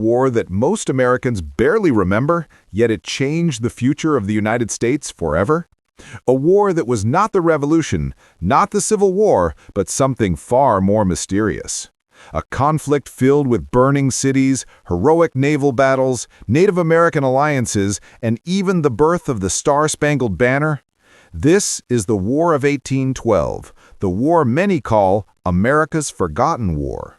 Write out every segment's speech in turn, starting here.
War that most Americans barely remember, yet it changed the future of the United States forever. A war that was not the Revolution, not the Civil War, but something far more mysterious. A conflict filled with burning cities, heroic naval battles, Native American alliances, and even the birth of the Star-Spangled Banner. This is the War of 1812, the war many call America's Forgotten War.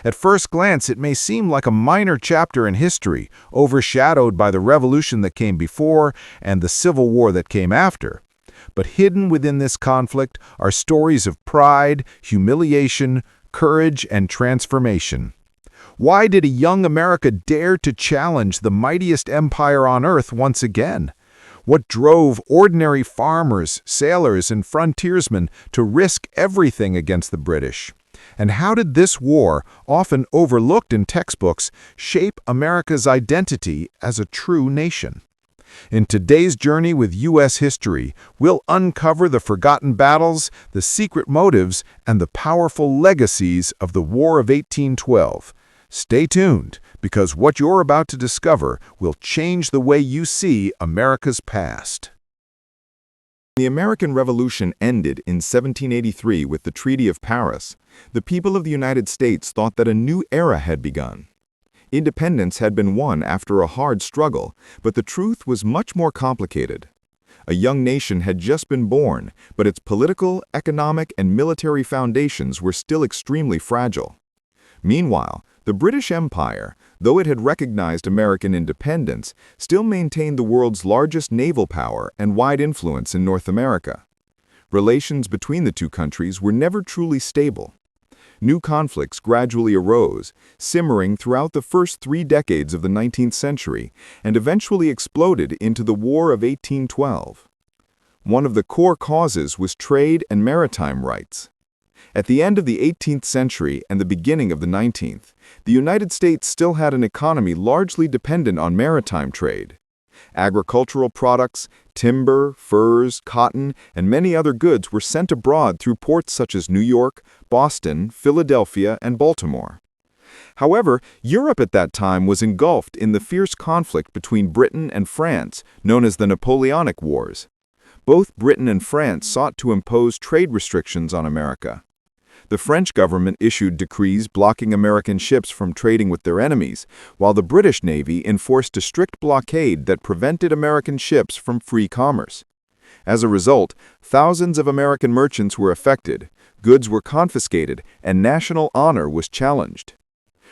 At first glance, it may seem like a minor chapter in history, overshadowed by the revolution that came before and the Civil War that came after. But hidden within this conflict are stories of pride, humiliation, courage, and transformation. Why did a young America dare to challenge the mightiest empire on earth once again? What drove ordinary farmers, sailors, and frontiersmen to risk everything against the British? And how did this war, often overlooked in textbooks, shape America's identity as a true nation? In today's journey with U.S. history, we'll uncover the forgotten battles, the secret motives, and the powerful legacies of the War of 1812. Stay tuned, because what you're about to discover will change the way you see America's past. The American Revolution ended in 1783 with the Treaty of Paris. The people of the United States thought that a new era had begun. Independence had been won after a hard struggle, but the truth was much more complicated. A young nation had just been born, but its political, economic, and military foundations were still extremely fragile. Meanwhile, the British Empire, though it had recognized American independence, still maintained the world's largest naval power and wide influence in North America. Relations between the two countries were never truly stable. New conflicts gradually arose, simmering throughout the first 3 decades of the 19th century, and eventually exploded into the War of 1812. One of the core causes was trade and maritime rights. At the end of the 18th century and the beginning of the 19th, the United States still had an economy largely dependent on maritime trade. Agricultural products, timber, furs, cotton, and many other goods were sent abroad through ports such as New York, Boston, Philadelphia, and Baltimore. However, Europe at that time was engulfed in the fierce conflict between Britain and France, known as the Napoleonic Wars. Both Britain and France sought to impose trade restrictions on America. The French government issued decrees blocking American ships from trading with their enemies, while the British Navy enforced a strict blockade that prevented American ships from free commerce. As a result, thousands of American merchants were affected, goods were confiscated, and national honor was challenged.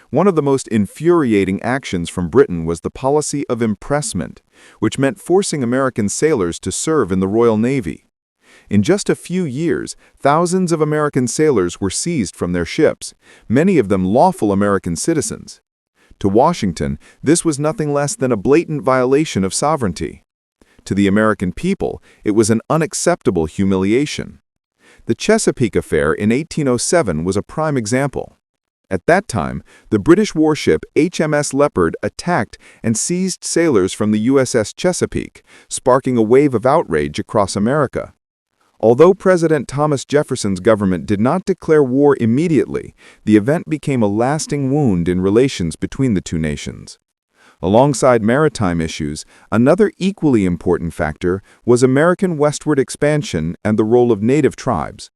One of the most infuriating actions from Britain was the policy of impressment, which meant forcing American sailors to serve in the Royal Navy. In just a few years, thousands of American sailors were seized from their ships, many of them lawful American citizens. To Washington, this was nothing less than a blatant violation of sovereignty. To the American people, it was an unacceptable humiliation. The Chesapeake affair in 1807 was a prime example. At that time, the British warship HMS Leopard attacked and seized sailors from the USS Chesapeake, sparking a wave of outrage across America. Although President Thomas Jefferson's government did not declare war immediately, the event became a lasting wound in relations between the two nations. Alongside maritime issues, another equally important factor was American westward expansion and the role of native tribes.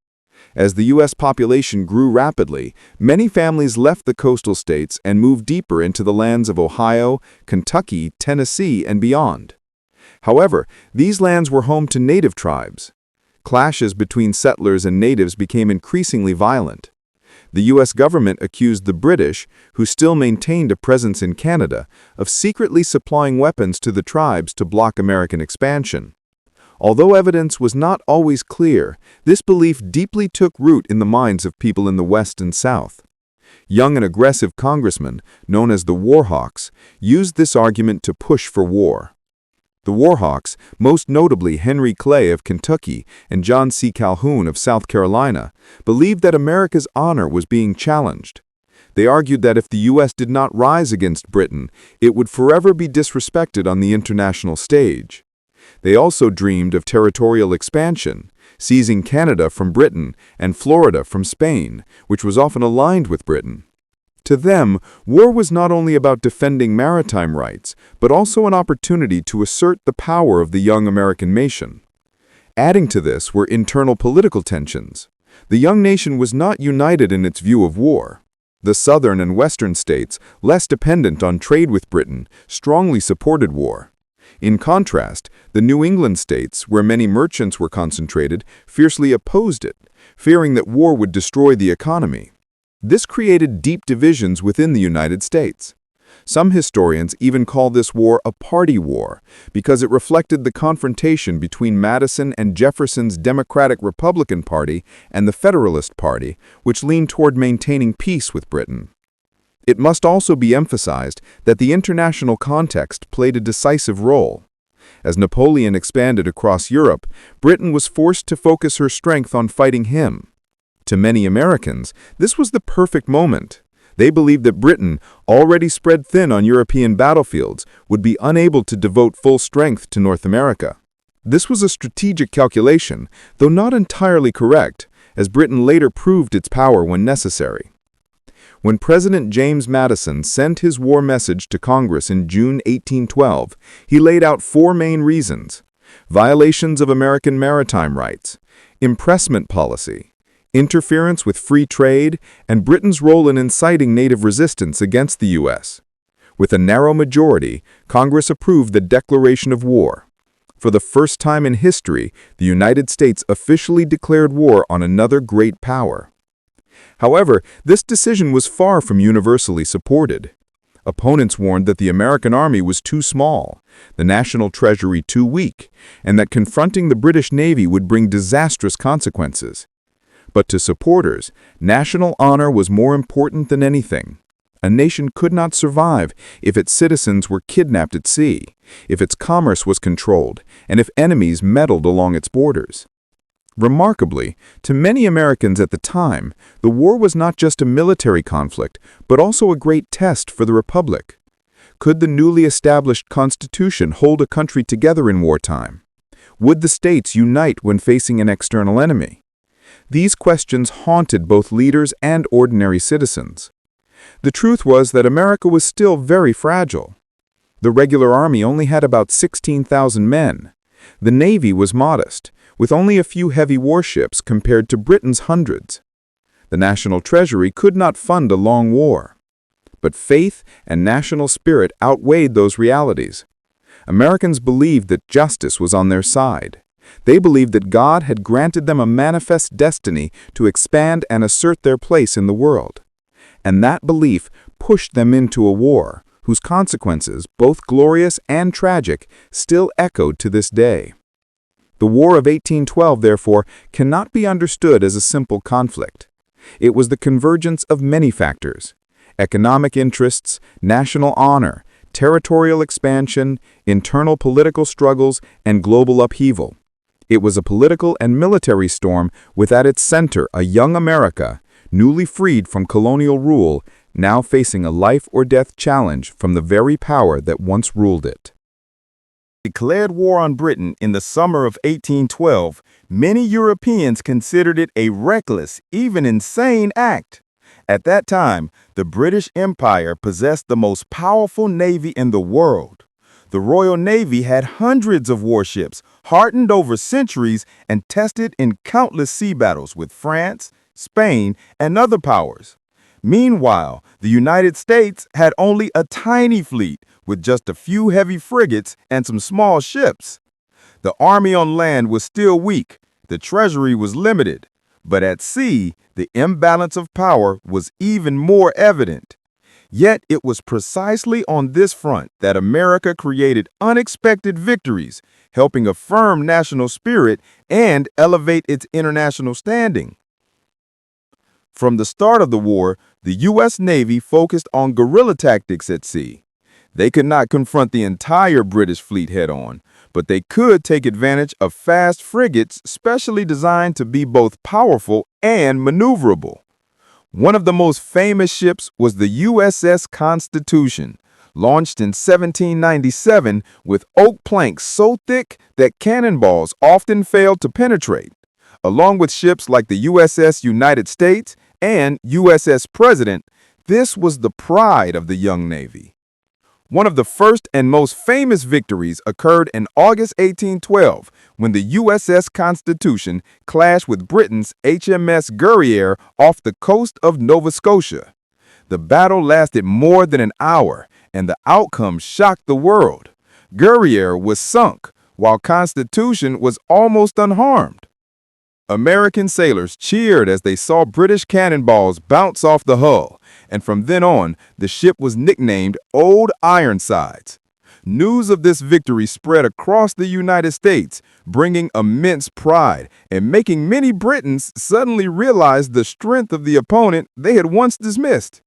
As the U.S. population grew rapidly, many families left the coastal states and moved deeper into the lands of Ohio, Kentucky, Tennessee, and beyond. However, these lands were home to native tribes. Clashes between settlers and natives became increasingly violent. The U.S. government accused the British, who still maintained a presence in Canada, of secretly supplying weapons to the tribes to block American expansion. Although evidence was not always clear, this belief deeply took root in the minds of people in the West and South. Young and aggressive congressmen, known as the Warhawks, used this argument to push for war. The Warhawks, most notably Henry Clay of Kentucky and John C. Calhoun of South Carolina, believed that America's honor was being challenged. They argued that if the U.S. did not rise against Britain, it would forever be disrespected on the international stage. They also dreamed of territorial expansion, seizing Canada from Britain and Florida from Spain, which was often aligned with Britain. To them, war was not only about defending maritime rights, but also an opportunity to assert the power of the young American nation. Adding to this were internal political tensions. The young nation was not united in its view of war. The southern and western states, less dependent on trade with Britain, strongly supported war. In contrast, the New England states, where many merchants were concentrated, fiercely opposed it, fearing that war would destroy the economy. This created deep divisions within the United States. Some historians even call this war a party war because it reflected the confrontation between Madison and Jefferson's Democratic-Republican Party and the Federalist Party, which leaned toward maintaining peace with Britain. It must also be emphasized that the international context played a decisive role. As Napoleon expanded across Europe, Britain was forced to focus her strength on fighting him. To many Americans, this was the perfect moment. They believed that Britain, already spread thin on European battlefields, would be unable to devote full strength to North America. This was a strategic calculation, though not entirely correct, as Britain later proved its power when necessary. When President James Madison sent his war message to Congress in June 1812, he laid out four main reasons: violations of American maritime rights, impressment policy, interference with free trade, and Britain's role in inciting native resistance against the U.S. With a narrow majority, Congress approved the declaration of war. For the first time in history, the United States officially declared war on another great power. However, this decision was far from universally supported. Opponents warned that the American army was too small, the national treasury too weak, and that confronting the British Navy would bring disastrous consequences. But to supporters, national honor was more important than anything. A nation could not survive if its citizens were kidnapped at sea, if its commerce was controlled, and if enemies meddled along its borders. Remarkably, to many Americans at the time, the war was not just a military conflict, but also a great test for the Republic. Could the newly established Constitution hold a country together in wartime? Would the states unite when facing an external enemy? These questions haunted both leaders and ordinary citizens. The truth was that America was still very fragile. The regular army only had about 16,000 men. The Navy was modest, with only a few heavy warships compared to Britain's hundreds. The national treasury could not fund a long war. But faith and national spirit outweighed those realities. Americans believed that justice was on their side. They believed that God had granted them a manifest destiny to expand and assert their place in the world. And that belief pushed them into a war, whose consequences, both glorious and tragic, still echoed to this day. The War of 1812, therefore, cannot be understood as a simple conflict. It was the convergence of many factors: economic interests, national honor, territorial expansion, internal political struggles, and global upheaval. It was a political and military storm with at its center a young America, newly freed from colonial rule, now facing a life-or-death challenge from the very power that once ruled it. Declared war on Britain in the summer of 1812, many Europeans considered it a reckless, even insane act. At that time, the British Empire possessed the most powerful navy in the world. The Royal Navy had hundreds of warships, hardened over centuries and tested in countless sea battles with France, Spain, and other powers. Meanwhile, the United States had only a tiny fleet with just a few heavy frigates and some small ships. The army on land was still weak, the treasury was limited, but at sea, the imbalance of power was even more evident. Yet it was precisely on this front that America created unexpected victories, helping affirm national spirit and elevate its international standing. From the start of the war, the U.S. Navy focused on guerrilla tactics at sea. They could not confront the entire British fleet head-on, but they could take advantage of fast frigates specially designed to be both powerful and maneuverable. One of the most famous ships was the USS Constitution, launched in 1797 with oak planks so thick that cannonballs often failed to penetrate. Along with ships like the USS United States and USS President, This was the pride of the young Navy. One of the first and most famous victories occurred in August 1812 when the USS Constitution clashed with Britain's HMS Guerriere off the coast of Nova Scotia. The battle lasted more than an hour, and the outcome shocked the world. Guerriere was sunk, while Constitution was almost unharmed. American sailors cheered as they saw British cannonballs bounce off the hull, and from then on, the ship was nicknamed Old Ironsides. News of this victory spread across the United States, bringing immense pride and making many Britons suddenly realize the strength of the opponent they had once dismissed.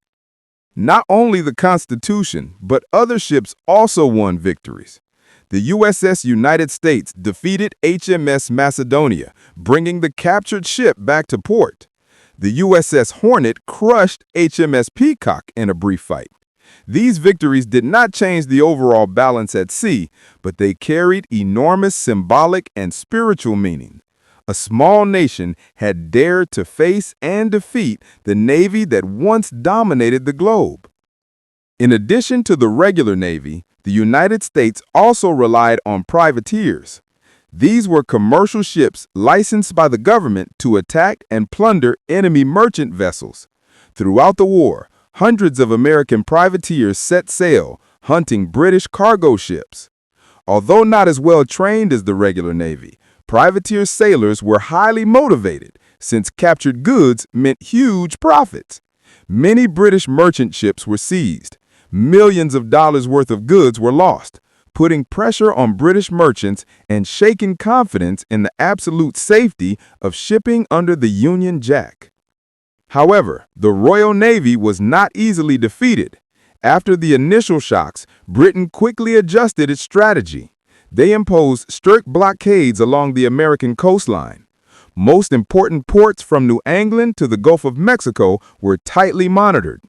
Not only the Constitution, but other ships also won victories. The USS United States defeated HMS Macedonia, bringing the captured ship back to port. The USS Hornet crushed HMS Peacock in a brief fight. These victories did not change the overall balance at sea, but they carried enormous symbolic and spiritual meaning. A small nation had dared to face and defeat the Navy that once dominated the globe. In addition to the regular Navy, the United States also relied on privateers. These were commercial ships licensed by the government to attack and plunder enemy merchant vessels. Throughout the war, hundreds of American privateers set sail, hunting British cargo ships. Although not as well trained as the regular Navy, privateer sailors were highly motivated, since captured goods meant huge profits. Many British merchant ships were seized. Millions of dollars worth of goods were lost, putting pressure on British merchants and shaking confidence in the absolute safety of shipping under the Union Jack. However, the Royal Navy was not easily defeated. After the initial shocks, Britain quickly adjusted its strategy. They imposed strict blockades along the American coastline. Most important ports from New England to the Gulf of Mexico were tightly monitored.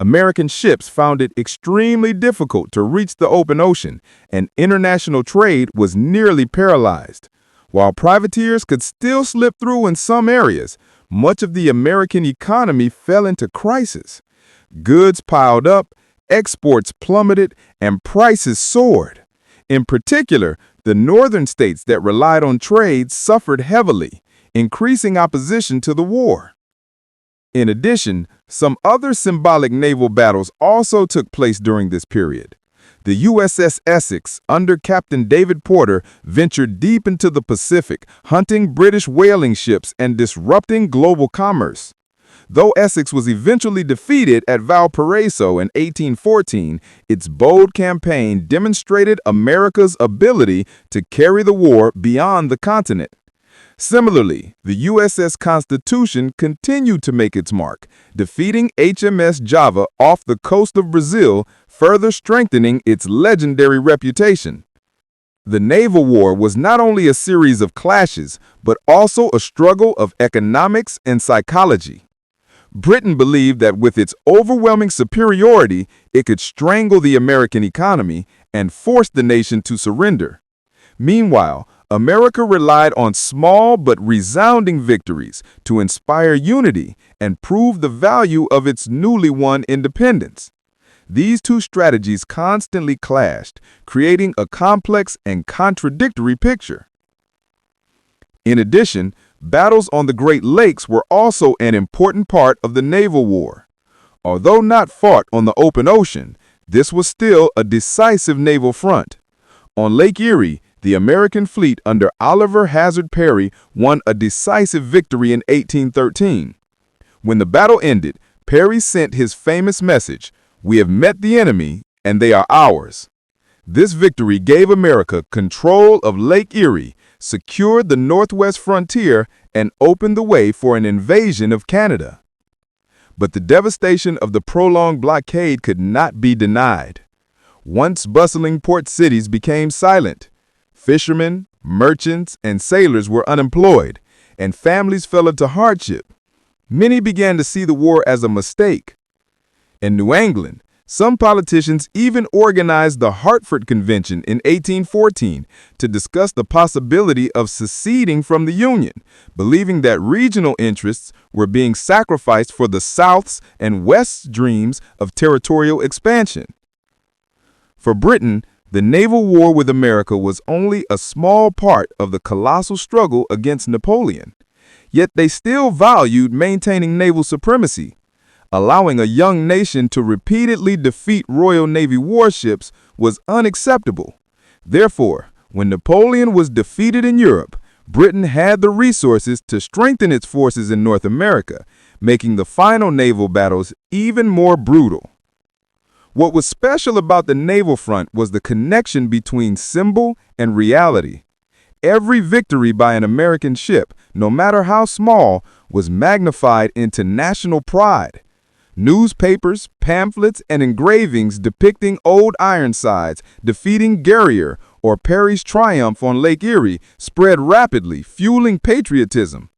American ships found it extremely difficult to reach the open ocean, and international trade was nearly paralyzed. While privateers could still slip through in some areas, much of the American economy fell into crisis. Goods piled up, exports plummeted, and prices soared. In particular, the northern states that relied on trade suffered heavily, increasing opposition to the war. In addition, some other symbolic naval battles also took place during this period. The USS Essex, under Captain David Porter, ventured deep into the Pacific, hunting British whaling ships and disrupting global commerce. Though Essex was eventually defeated at Valparaiso in 1814, its bold campaign demonstrated America's ability to carry the war beyond the continent. Similarly, the USS Constitution continued to make its mark, defeating HMS Java off the coast of Brazil, further strengthening its legendary reputation. The naval war was not only a series of clashes, but also a struggle of economics and psychology. Britain believed that with its overwhelming superiority, it could strangle the American economy and force the nation to surrender. Meanwhile, America relied on small but resounding victories to inspire unity and prove the value of its newly won independence. These two strategies constantly clashed, creating a complex and contradictory picture. In addition, battles on the Great Lakes were also an important part of the naval war. Although not fought on the open ocean, this was still a decisive naval front. On Lake Erie, the American fleet under Oliver Hazard Perry won a decisive victory in 1813. When the battle ended, Perry sent his famous message, "We have met the enemy, and they are ours." This victory gave America control of Lake Erie, secured the northwest frontier, and opened the way for an invasion of Canada. But the devastation of the prolonged blockade could not be denied. Once bustling port cities became silent. Fishermen, merchants, and sailors were unemployed, and families fell into hardship. Many began to see the war as a mistake. In New England, Some politicians even organized the Hartford Convention in 1814 to discuss the possibility of seceding from the Union, believing that regional interests were being sacrificed for the South's and West's dreams of territorial expansion. For Britain, the naval war with America was only a small part of the colossal struggle against Napoleon, yet they still valued maintaining naval supremacy. Allowing a young nation to repeatedly defeat Royal Navy warships was unacceptable. Therefore, when Napoleon was defeated in Europe, Britain had the resources to strengthen its forces in North America, making the final naval battles even more brutal. What was special about the naval front was the connection between symbol and reality. Every victory by an American ship, no matter how small, was magnified into national pride. Newspapers, pamphlets, and engravings depicting old Ironsides defeating Guerrier or Perry's triumph on Lake Erie spread rapidly, fueling patriotism.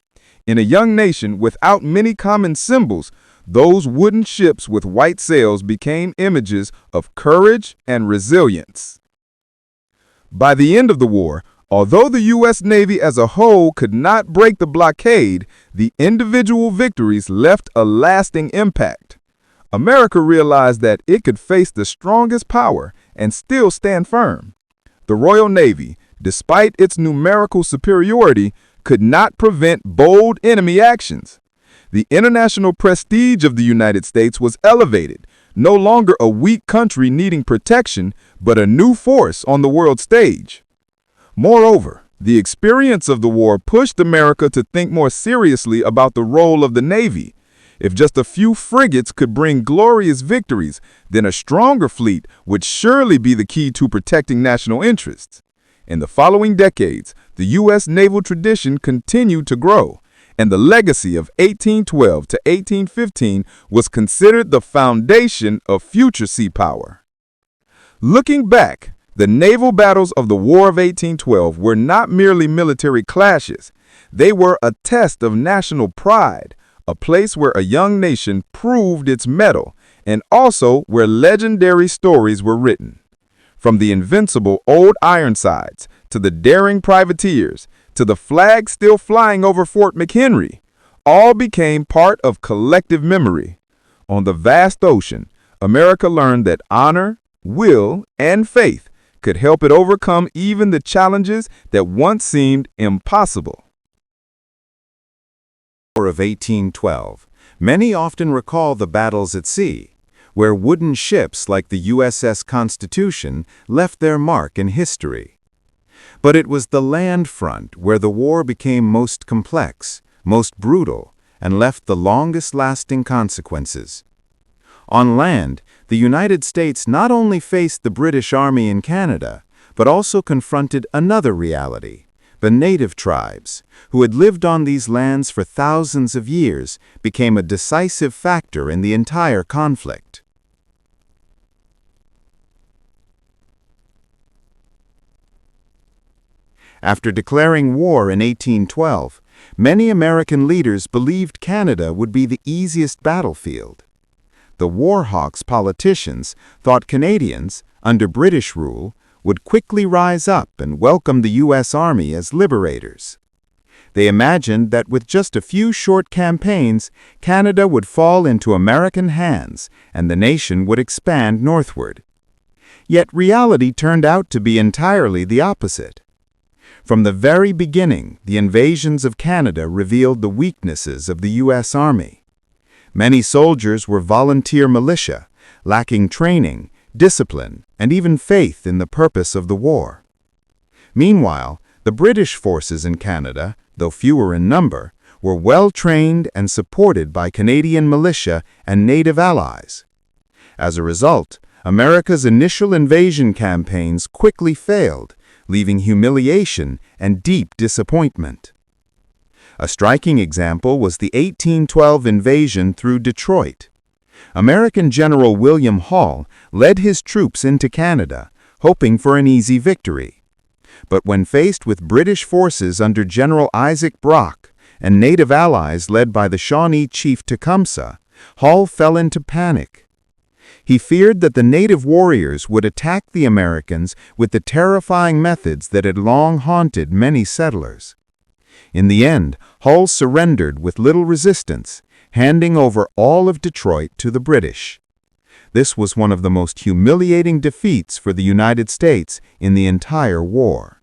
In a young nation without many common symbols, those wooden ships with white sails became images of courage and resilience. By the end of the war, although the U.S. Navy as a whole could not break the blockade, the individual victories left a lasting impact. America realized that it could face the strongest power and still stand firm. The Royal Navy, despite its numerical superiority, could not prevent bold enemy actions. The international prestige of the United States was elevated, no longer a weak country needing protection, but a new force on the world stage. Moreover, the experience of the war pushed America to think more seriously about the role of the Navy. If just a few frigates could bring glorious victories, then a stronger fleet would surely be the key to protecting national interests. In the following decades, the U.S. naval tradition continued to grow, and the legacy of 1812 to 1815 was considered the foundation of future sea power. Looking back, the naval battles of the War of 1812 were not merely military clashes. They were a test of national pride, a place where a young nation proved its mettle, and also where legendary stories were written. From the invincible old Ironsides, to the daring privateers, to the flag still flying over Fort McHenry, all became part of collective memory. On the vast ocean, America learned that honor, will, and faith could help it overcome even the challenges that once seemed impossible. War of 1812. Many often recall the battles at sea, where wooden ships like the USS Constitution left their mark in history. But it was the land front where the war became most complex, most brutal, and left the longest-lasting consequences. On land, the United States not only faced the British Army in Canada, but also confronted another reality. The native tribes, who had lived on these lands for thousands of years, became a decisive factor in the entire conflict. After declaring war in 1812, many American leaders believed Canada would be the easiest battlefield. The war-hawks politicians thought Canadians, under British rule, would quickly rise up and welcome the U.S. Army as liberators. They imagined that with just a few short campaigns, Canada would fall into American hands and the nation would expand northward. Yet reality turned out to be entirely the opposite. From the very beginning, the invasions of Canada revealed the weaknesses of the U.S. Army. Many soldiers were volunteer militia, lacking training, discipline, and even faith in the purpose of the war. Meanwhile, the British forces in Canada, though fewer in number, were well-trained and supported by Canadian militia and native allies. As a result, America's initial invasion campaigns quickly failed, leaving humiliation and deep disappointment. A striking example was the 1812 invasion through Detroit. American General William Hall led his troops into Canada, hoping for an easy victory. But when faced with British forces under General Isaac Brock and native allies led by the Shawnee chief Tecumseh, Hall fell into panic. He feared that the native warriors would attack the Americans with the terrifying methods that had long haunted many settlers. In the end, Hull surrendered with little resistance, handing over all of Detroit to the British. This was one of the most humiliating defeats for the United States in the entire war.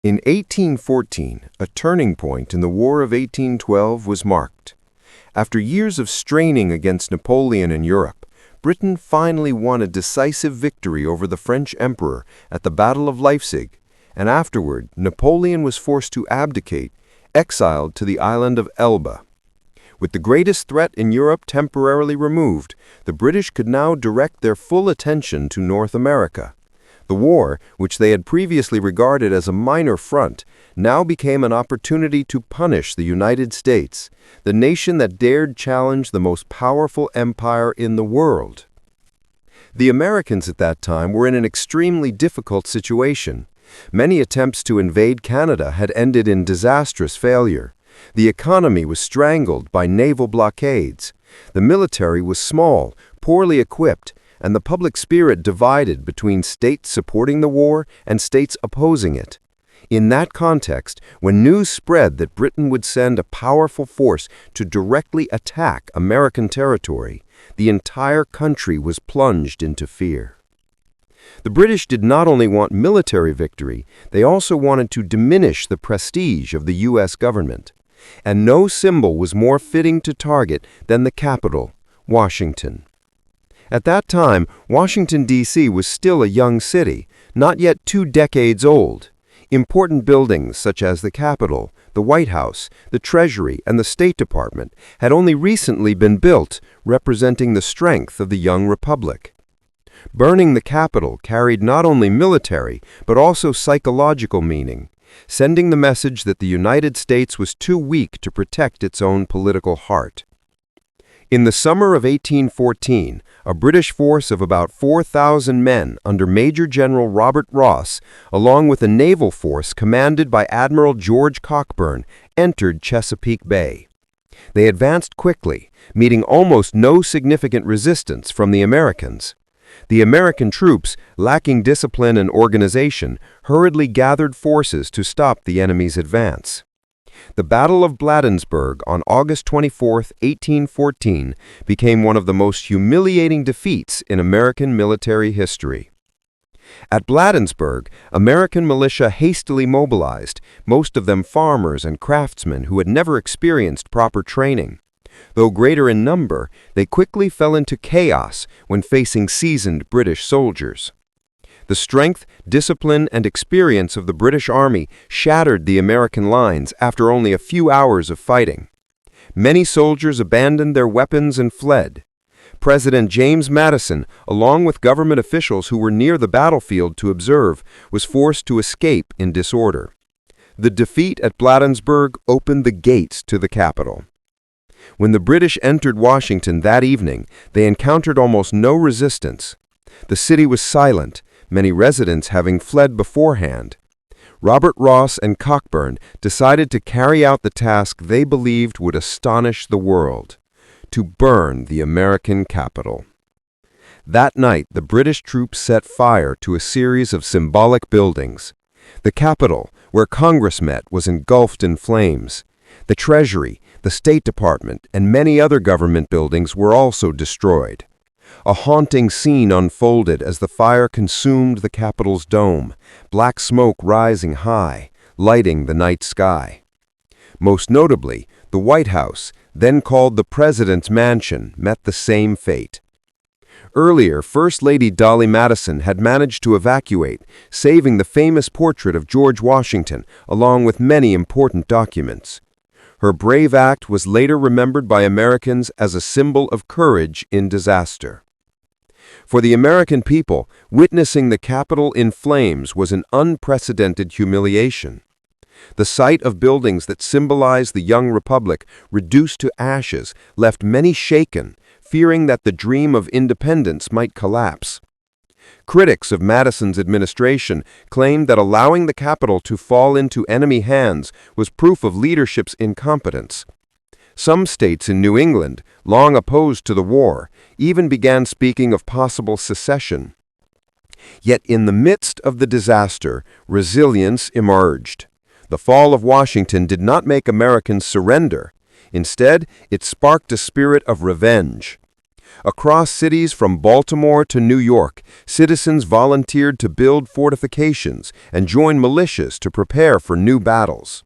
In 1814, a turning point in the War of 1812 was marked. After years of straining against Napoleon in Europe, Britain finally won a decisive victory over the French emperor at the Battle of Leipzig, and afterward Napoleon was forced to abdicate, exiled to the island of Elba. With the greatest threat in Europe temporarily removed, the British could now direct their full attention to North America. The war, which they had previously regarded as a minor front, now became an opportunity to punish the United States, the nation that dared challenge the most powerful empire in the world. The Americans at that time were in an extremely difficult situation. Many attempts to invade Canada had ended in disastrous failure. The economy was strangled by naval blockades. The military was small, poorly equipped, and the public spirit divided between states supporting the war and states opposing it. In that context, when news spread that Britain would send a powerful force to directly attack American territory, the entire country was plunged into fear. The British did not only want military victory, they also wanted to diminish the prestige of the U.S. government. And no symbol was more fitting to target than the capital, Washington. At that time, Washington, D.C. was still a young city, not yet 2 decades old. Important buildings such as the Capitol, the White House, the Treasury, and the State Department had only recently been built, representing the strength of the young republic. Burning the Capitol carried not only military, but also psychological meaning, sending the message that the United States was too weak to protect its own political heart. In the summer of 1814, a British force of about 4,000 men under Major General Robert Ross, along with a naval force commanded by Admiral George Cockburn, entered Chesapeake Bay. They advanced quickly, meeting almost no significant resistance from the Americans. The American troops, lacking discipline and organization, hurriedly gathered forces to stop the enemy's advance. The Battle of Bladensburg on August 24, 1814, became one of the most humiliating defeats in American military history. At Bladensburg, American militia hastily mobilized, most of them farmers and craftsmen who had never experienced proper training. Though greater in number, they quickly fell into chaos when facing seasoned British soldiers. The strength, discipline, and experience of the British Army shattered the American lines after only a few hours of fighting. Many soldiers abandoned their weapons and fled. President James Madison, along with government officials who were near the battlefield to observe, was forced to escape in disorder. The defeat at Bladensburg opened the gates to the capital. When the British entered Washington that evening, they encountered almost no resistance. The city was silent, many residents having fled beforehand. Robert Ross and Cockburn decided to carry out the task they believed would astonish the world: to burn the American capital. That night, the British troops set fire to a series of symbolic buildings. The Capitol, where Congress met, was engulfed in flames. The Treasury, the State Department, and many other government buildings were also destroyed. A haunting scene unfolded as the fire consumed the Capitol's dome, black smoke rising high, lighting the night sky. Most notably, the White House, then called the President's Mansion, met the same fate. Earlier, First Lady Dolly Madison had managed to evacuate, saving the famous portrait of George Washington, along with many important documents. Her brave act was later remembered by Americans as a symbol of courage in disaster. For the American people, witnessing the Capitol in flames was an unprecedented humiliation. The sight of buildings that symbolized the young republic reduced to ashes left many shaken, fearing that the dream of independence might collapse. Critics of Madison's administration claimed that allowing the Capitol to fall into enemy hands was proof of leadership's incompetence. Some states in New England, long opposed to the war, even began speaking of possible secession. Yet in the midst of the disaster, resilience emerged. The fall of Washington did not make Americans surrender. Instead, it sparked a spirit of revenge. Across cities from Baltimore to New York, citizens volunteered to build fortifications and join militias to prepare for new battles.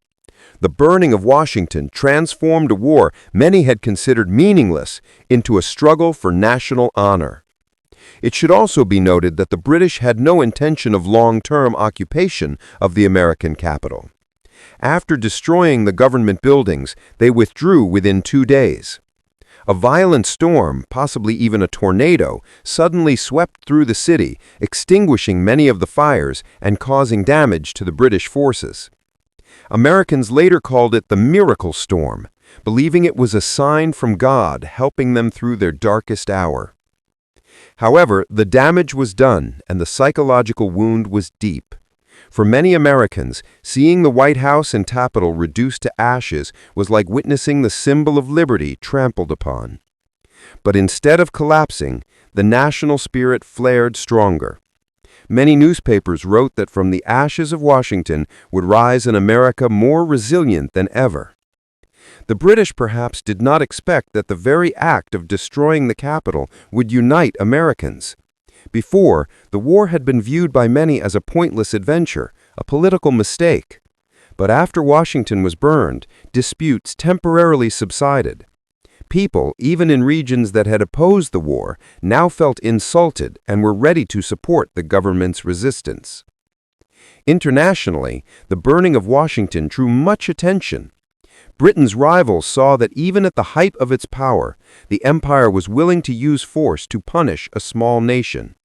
The burning of Washington transformed a war many had considered meaningless into a struggle for national honor. It should also be noted that the British had no intention of long-term occupation of the American capital. After destroying the government buildings, they withdrew within 2 days. A violent storm, possibly even a tornado, suddenly swept through the city, extinguishing many of the fires and causing damage to the British forces. Americans later called it the miracle storm, believing it was a sign from God helping them through their darkest hour. However, the damage was done and the psychological wound was deep. For many Americans, seeing the White House and Capitol reduced to ashes was like witnessing the symbol of liberty trampled upon. But instead of collapsing, the national spirit flared stronger. Many newspapers wrote that from the ashes of Washington would rise an America more resilient than ever. The British perhaps did not expect that the very act of destroying the Capitol would unite Americans. Before, the war had been viewed by many as a pointless adventure, a political mistake. But after Washington was burned, disputes temporarily subsided. People, even in regions that had opposed the war, now felt insulted and were ready to support the government's resistance. Internationally, the burning of Washington drew much attention. Britain's rivals saw that even at the height of its power, the empire was willing to use force to punish a small nation.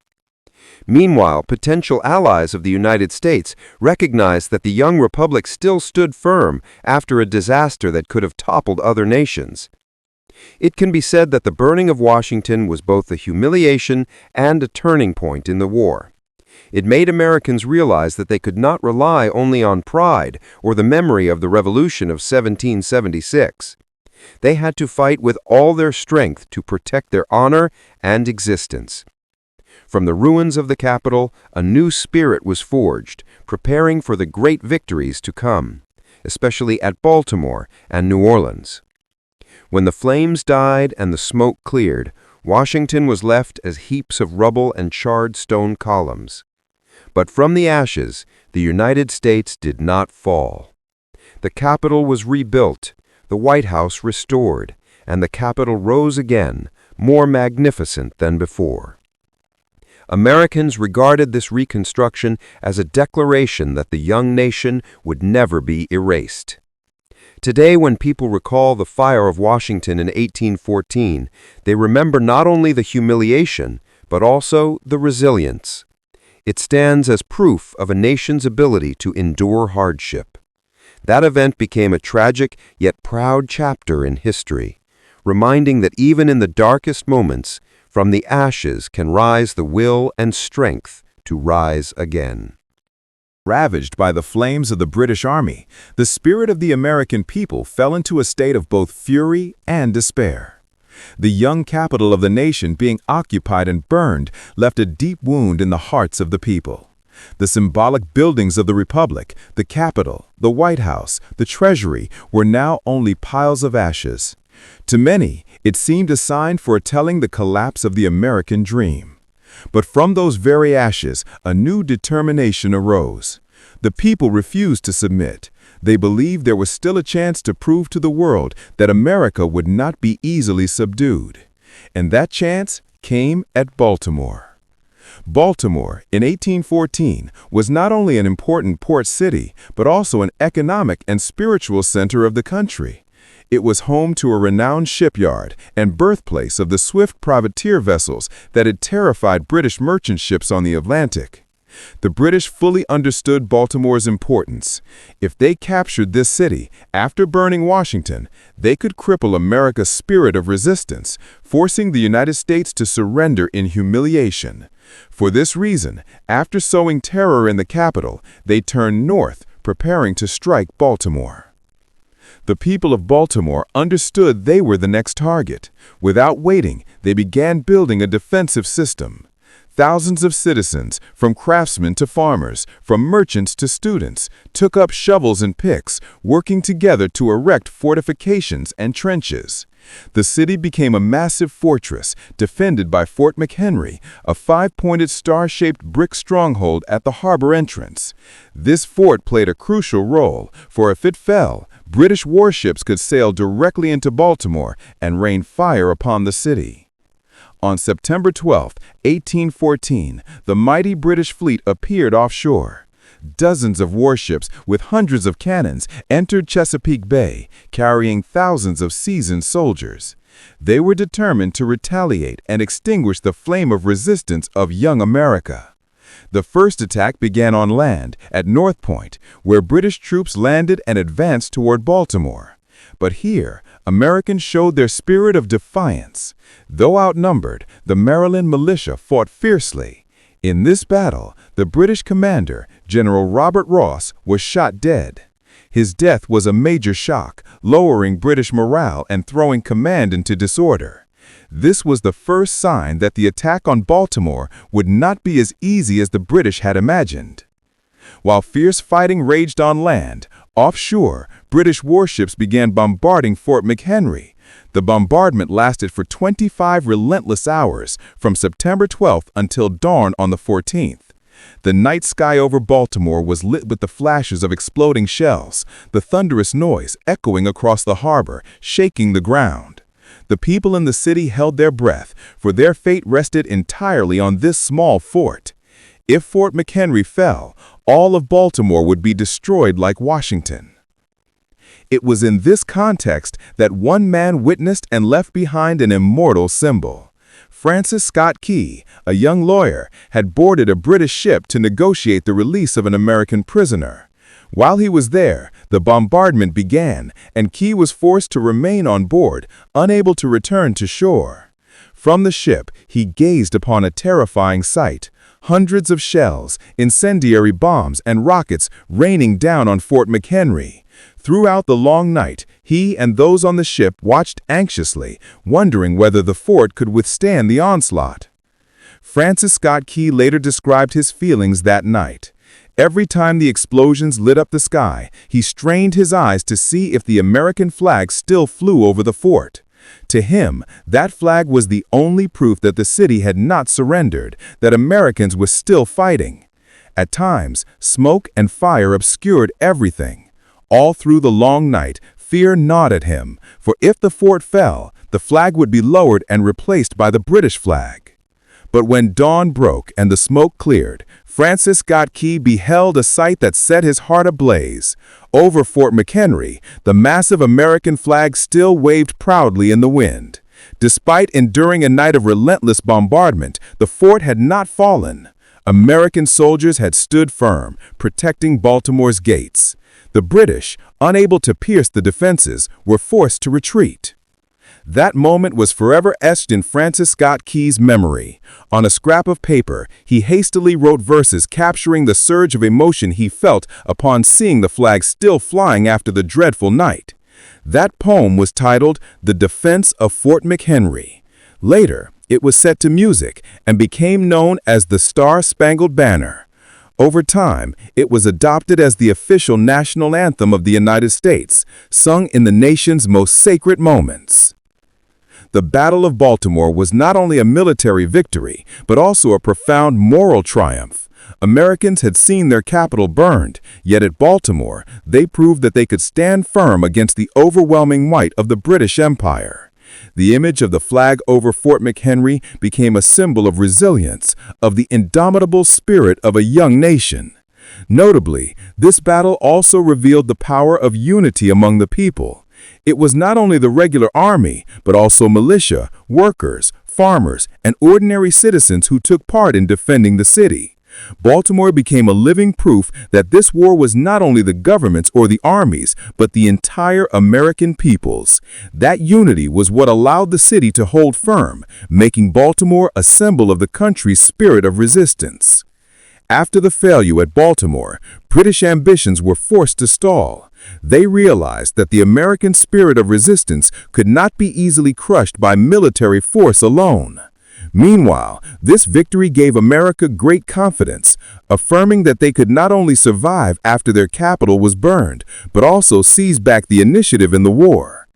Meanwhile, potential allies of the United States recognized that the young republic still stood firm after a disaster that could have toppled other nations. It can be said that the burning of Washington was both a humiliation and a turning point in the war. It made Americans realize that they could not rely only on pride or the memory of the Revolution of 1776. They had to fight with all their strength to protect their honor and existence. From the ruins of the Capitol, a new spirit was forged, preparing for the great victories to come, especially at Baltimore and New Orleans. When the flames died and the smoke cleared, Washington was left as heaps of rubble and charred stone columns. But from the ashes, the United States did not fall. The Capitol was rebuilt, the White House restored, and the Capitol rose again, more magnificent than before. Americans regarded this reconstruction as a declaration that the young nation would never be erased. Today, when people recall the fire of Washington in 1814, they remember not only the humiliation, but also the resilience. It stands as proof of a nation's ability to endure hardship. That event became a tragic yet proud chapter in history, reminding that even in the darkest moments, from the ashes can rise the will and strength to rise again. Ravaged by the flames of the British Army, the spirit of the American people fell into a state of both fury and despair. The young capital of the nation being occupied and burned left a deep wound in the hearts of the people. The symbolic buildings of the Republic, the Capitol, the White House, the Treasury, were now only piles of ashes. To many, it seemed a sign foretelling the collapse of the American dream. But from those very ashes, a new determination arose. The people refused to submit. They believed there was still a chance to prove to the world that America would not be easily subdued. And that chance came at Baltimore. Baltimore, in 1814, was not only an important port city, but also an economic and spiritual center of the country. It was home to a renowned shipyard and birthplace of the swift privateer vessels that had terrified British merchant ships on the Atlantic. The British fully understood Baltimore's importance. If they captured this city after burning Washington, they could cripple America's spirit of resistance, forcing the United States to surrender in humiliation. For this reason, after sowing terror in the capital, they turned north, preparing to strike Baltimore. The people of Baltimore understood they were the next target. Without waiting, they began building a defensive system. Thousands of citizens, from craftsmen to farmers, from merchants to students, took up shovels and picks, working together to erect fortifications and trenches. The city became a massive fortress defended by Fort McHenry, a five-pointed star-shaped brick stronghold at the harbor entrance. This fort played a crucial role, for if it fell, British warships could sail directly into Baltimore and rain fire upon the city. On September 12, 1814, the mighty British fleet appeared offshore. Dozens of warships with hundreds of cannons entered Chesapeake Bay, carrying thousands of seasoned soldiers. They were determined to retaliate and extinguish the flame of resistance of young America. The first attack began on land at North Point, where British troops landed and advanced toward Baltimore. But here, Americans showed their spirit of defiance. Though outnumbered, the Maryland militia fought fiercely. In this battle, the British commander, General Robert Ross, was shot dead. His death was a major shock, lowering British morale and throwing command into disorder. This was the first sign that the attack on Baltimore would not be as easy as the British had imagined. While fierce fighting raged on land, offshore, British warships began bombarding Fort McHenry. The bombardment lasted for 25 relentless hours, from September 12th until dawn on the 14th. The night sky over Baltimore was lit with the flashes of exploding shells, the thunderous noise echoing across the harbor, shaking the ground. The people in the city held their breath, for their fate rested entirely on this small fort. If Fort McHenry fell, all of Baltimore would be destroyed like Washington. It was in this context that one man witnessed and left behind an immortal symbol. Francis Scott Key, a young lawyer, had boarded a British ship to negotiate the release of an American prisoner. While he was there, the bombardment began, and Key was forced to remain on board, unable to return to shore. From the ship, he gazed upon a terrifying sight: hundreds of shells, incendiary bombs, and rockets raining down on Fort McHenry. Throughout the long night, he and those on the ship watched anxiously, wondering whether the fort could withstand the onslaught. Francis Scott Key later described his feelings that night. Every time the explosions lit up the sky, he strained his eyes to see if the American flag still flew over the fort. To him, that flag was the only proof that the city had not surrendered, that Americans were still fighting. At times, smoke and fire obscured everything. All through the long night, fear gnawed at him, for if the fort fell, the flag would be lowered and replaced by the British flag. But when dawn broke and the smoke cleared, Francis Scott Key beheld a sight that set his heart ablaze. Over Fort McHenry, the massive American flag still waved proudly in the wind. Despite enduring a night of relentless bombardment, the fort had not fallen. American soldiers had stood firm, protecting Baltimore's gates. The British, unable to pierce the defenses, were forced to retreat. That moment was forever etched in Francis Scott Key's memory. On a scrap of paper, he hastily wrote verses capturing the surge of emotion he felt upon seeing the flag still flying after the dreadful night. That poem was titled "The Defense of Fort McHenry." Later, it was set to music and became known as the Star-Spangled Banner. Over time, it was adopted as the official national anthem of the United States, sung in the nation's most sacred moments. The Battle of Baltimore was not only a military victory, but also a profound moral triumph. Americans had seen their capital burned, yet at Baltimore, they proved that they could stand firm against the overwhelming might of the British Empire. The image of the flag over Fort McHenry became a symbol of resilience, of the indomitable spirit of a young nation. Notably, this battle also revealed the power of unity among the people. It was not only the regular army, but also militia, workers, farmers, and ordinary citizens who took part in defending the city. Baltimore became a living proof that this war was not only the government's or the army's, but the entire American people's. That unity was what allowed the city to hold firm, making Baltimore a symbol of the country's spirit of resistance. After the failure at Baltimore, British ambitions were forced to stall. They realized that the American spirit of resistance could not be easily crushed by military force alone. Meanwhile, this victory gave America great confidence, affirming that they could not only survive after their capital was burned, but also seize back the initiative in the war.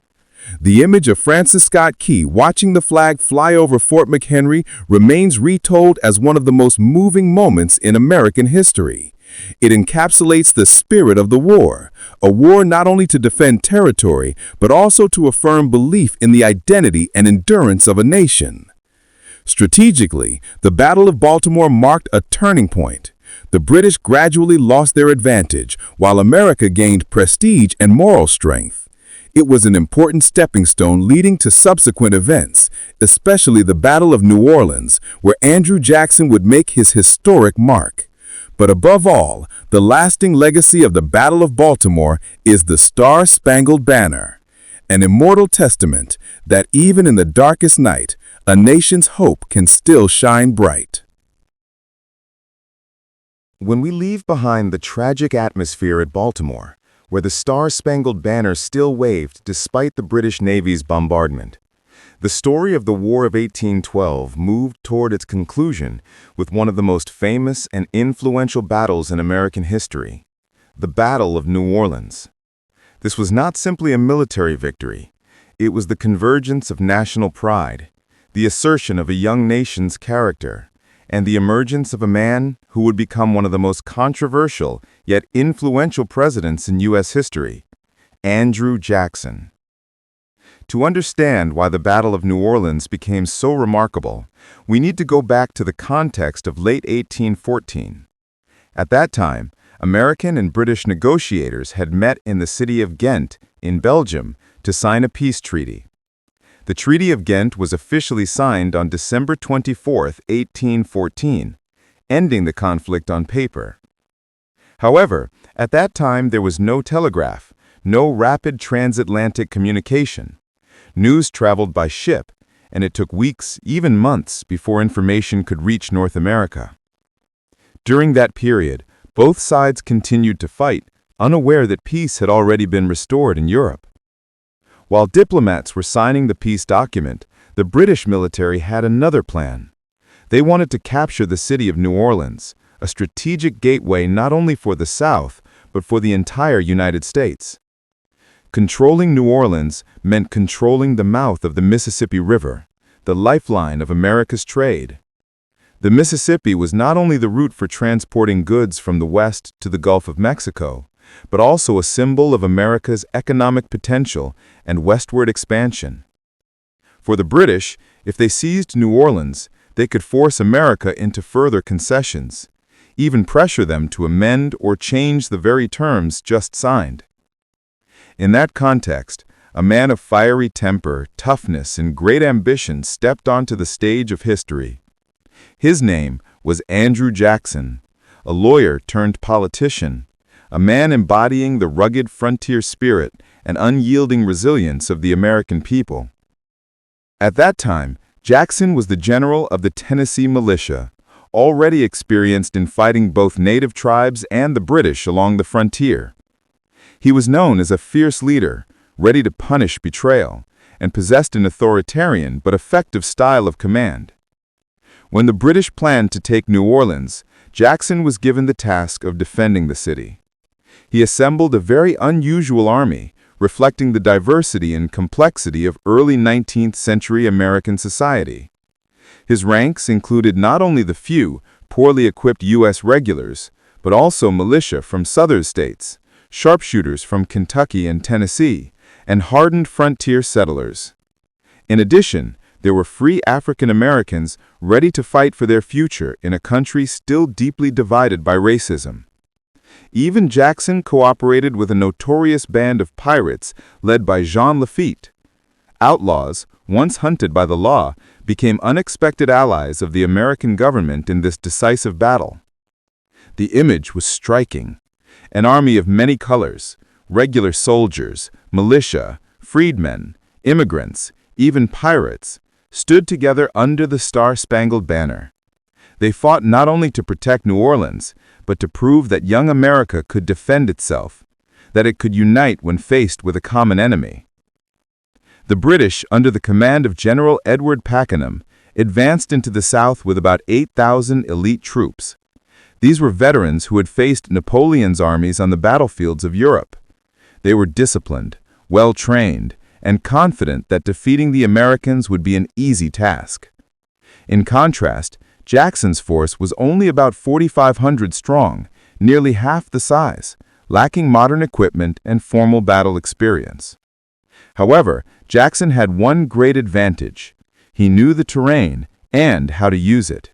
The image of Francis Scott Key watching the flag fly over Fort McHenry remains retold as one of the most moving moments in American history. It encapsulates the spirit of the war, a war not only to defend territory, but also to affirm belief in the identity and endurance of a nation. Strategically, the Battle of Baltimore marked a turning point. The British gradually lost their advantage, while America gained prestige and moral strength. It was an important stepping stone leading to subsequent events, especially the Battle of New Orleans, where Andrew Jackson would make his historic mark. But above all, the lasting legacy of the Battle of Baltimore is the Star-Spangled Banner, an immortal testament that even in the darkest night, a nation's hope can still shine bright. When we leave behind the tragic atmosphere at Baltimore, where the Star-Spangled Banner still waved despite the British Navy's bombardment, the story of the War of 1812 moved toward its conclusion with one of the most famous and influential battles in American history, the Battle of New Orleans. This was not simply a military victory. It was the convergence of national pride, the assertion of a young nation's character, and the emergence of a man who would become one of the most controversial yet influential presidents in U.S. history, Andrew Jackson. To understand why the Battle of New Orleans became so remarkable, we need to go back to the context of late 1814. At that time, American and British negotiators had met in the city of Ghent, in Belgium, to sign a peace treaty. The Treaty of Ghent was officially signed on December 24, 1814, ending the conflict on paper. However, at that time there was no telegraph, no rapid transatlantic communication. News traveled by ship, and it took weeks, even months, before information could reach North America. During that period, both sides continued to fight, unaware that peace had already been restored in Europe. While diplomats were signing the peace document, the British military had another plan. They wanted to capture the city of New Orleans, a strategic gateway not only for the South, but for the entire United States. Controlling New Orleans meant controlling the mouth of the Mississippi River, the lifeline of America's trade. The Mississippi was not only the route for transporting goods from the West to the Gulf of Mexico, but also a symbol of America's economic potential and westward expansion. For the British, if they seized New Orleans, they could force America into further concessions, even pressure them to amend or change the very terms just signed. In that context, a man of fiery temper, toughness, and great ambition stepped onto the stage of history. His name was Andrew Jackson, a lawyer turned politician, a man embodying the rugged frontier spirit and unyielding resilience of the American people. At that time, Jackson was the general of the Tennessee militia, already experienced in fighting both native tribes and the British along the frontier. He was known as a fierce leader, ready to punish betrayal, and possessed an authoritarian but effective style of command. When the British planned to take New Orleans, Jackson was given the task of defending the city. He assembled a very unusual army, reflecting the diversity and complexity of early 19th century American society. His ranks included not only the few, poorly equipped U.S. regulars, but also militia from southern states, sharpshooters from Kentucky and Tennessee, and hardened frontier settlers. In addition, there were free African Americans ready to fight for their future in a country still deeply divided by racism. Even Jackson cooperated with a notorious band of pirates led by Jean Lafitte. Outlaws, once hunted by the law, became unexpected allies of the American government in this decisive battle. The image was striking. An army of many colors, regular soldiers, militia, freedmen, immigrants, even pirates, stood together under the Star-Spangled Banner. They fought not only to protect New Orleans, but to prove that young America could defend itself, that it could unite when faced with a common enemy. The British, under the command of General Edward Pakenham, advanced into the South with about 8,000 elite troops. These were veterans who had faced Napoleon's armies on the battlefields of Europe. They were disciplined, well-trained, and confident that defeating the Americans would be an easy task. In contrast, Jackson's force was only about 4,500 strong, nearly half the size, lacking modern equipment and formal battle experience. However, Jackson had one great advantage. He knew the terrain and how to use it.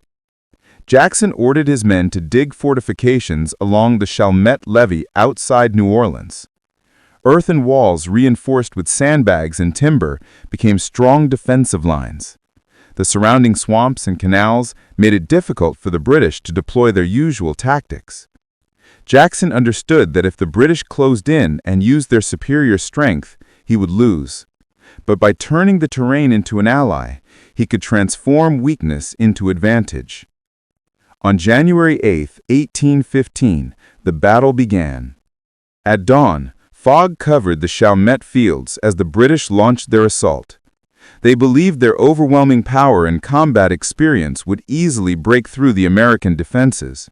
Jackson ordered his men to dig fortifications along the Chalmette Levee outside New Orleans. Earthen walls reinforced with sandbags and timber became strong defensive lines. The surrounding swamps and canals made it difficult for the British to deploy their usual tactics. Jackson understood that if the British closed in and used their superior strength, he would lose. But by turning the terrain into an ally, he could transform weakness into advantage. On January 8, 1815, the battle began. At dawn, fog covered the Chalmette fields as the British launched their assault. They believed their overwhelming power and combat experience would easily break through the American defenses.